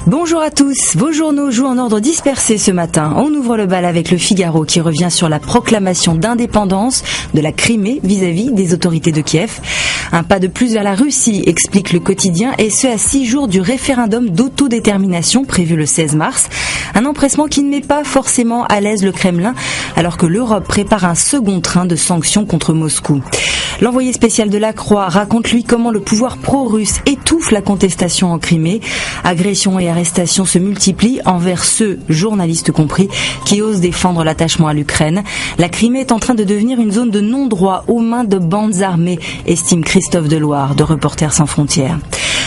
Bonjour à tous, vos journaux jouent en ordre dispersé ce matin. On ouvre le bal avec le Figaro qui revient sur la proclamation d'indépendance de la Crimée vis-à-vis des autorités de Kiev. Un pas de plus vers la Russie, explique le quotidien, et ce à 6 jours du référendum d'autodétermination prévu le 16 mars. Un empressement qui ne met pas forcément à l'aise le Kremlin, alors que l'Europe prépare un second train de sanctions contre Moscou. L'envoyé spécial de la Croix raconte lui comment le pouvoir pro-russe étouffe la contestation en Crimée. Agressions et arrestations se multiplient envers ceux, journalistes compris, qui osent défendre l'attachement à l'Ukraine. La Crimée est en train de devenir une zone de non-droit aux mains de bandes armées, estime Christophe Deloire de Reporters sans frontières.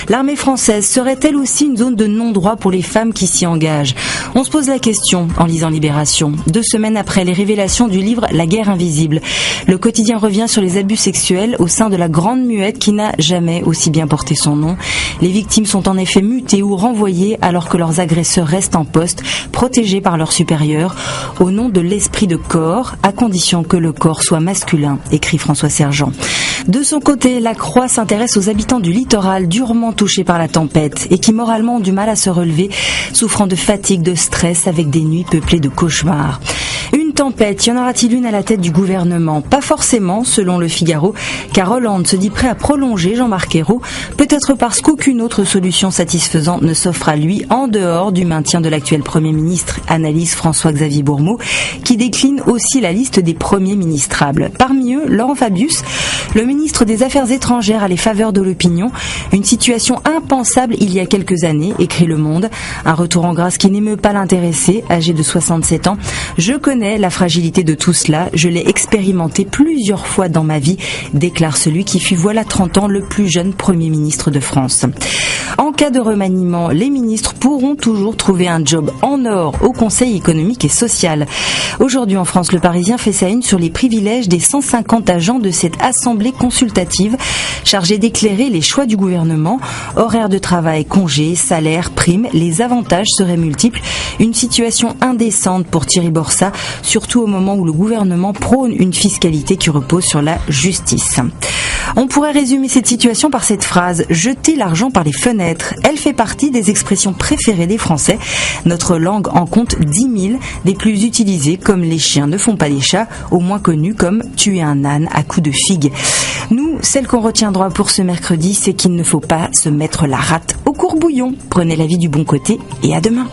L'armée française serait-elle aussi une zone de non-droit pour les femmes qui s'y engagent ? On se pose la question en lisant Libération. 2 semaines après les révélations du livre La guerre invisible, le quotidien revient sur les abus sexuels au sein de la Grande Muette qui n'a jamais aussi bien porté son nom. Les victimes sont en effet mutées ou renvoyées alors que leurs agresseurs restent en poste, protégés par leurs supérieurs, au nom de l'esprit de corps, à condition que le corps soit masculin, écrit François Sergent. De son côté, la Croix s'intéresse aux habitants du littoral durement touchés par la tempête et qui moralement ont du mal à se relever, souffrant de fatigue, de stress avec des nuits peuplées de cauchemars. Une tempête, y en aura-t-il une à la tête du gouvernement ? Pas forcément, selon le Figaro, car Hollande se dit prêt à prolonger Jean-Marc Ayrault, peut-être parce qu'aucune autre solution satisfaisante ne s'offre à lui en dehors du maintien de l'actuel Premier ministre, analyse François-Xavier Bourmeau, qui décline aussi la liste des premiers ministrables. Parmi eux, Laurent Fabius, le ministre des Affaires étrangères à les faveurs de l'opinion, une situation impensable il y a quelques années, écrit Le Monde, un retour en grâce qui n'émeut pas l'intéressé, âgé de 67 ans. Je connais la fragilité de tout cela, je l'ai expérimenté plusieurs fois dans ma vie, déclare celui qui fut voilà 30 ans le plus jeune Premier ministre de France. En cas de remaniement, les ministres pourront toujours trouver un job en or au Conseil économique et social. Aujourd'hui en France, Le Parisien fait sa une sur les privilèges des 150 agents de cette assemblée consultative chargée d'éclairer les choix du gouvernement. Horaires de travail, congés, salaires, primes, les avantages seraient multiples. Une situation indécente pour Thierry Borsat, surtout au moment où le gouvernement prône une fiscalité qui repose sur la justice. On pourrait résumer cette situation par cette phrase « jeter l'argent par les fenêtres ». Elle fait partie des expressions préférées des Français. Notre langue en compte 10 000, des plus utilisées comme « les chiens ne font pas les chats », au moins connues comme « tuer un âne à coups de figue ». Nous, celle qu'on retiendra pour ce mercredi, c'est qu'il ne faut pas se mettre la rate au courbouillon. Prenez la vie du bon côté et à demain.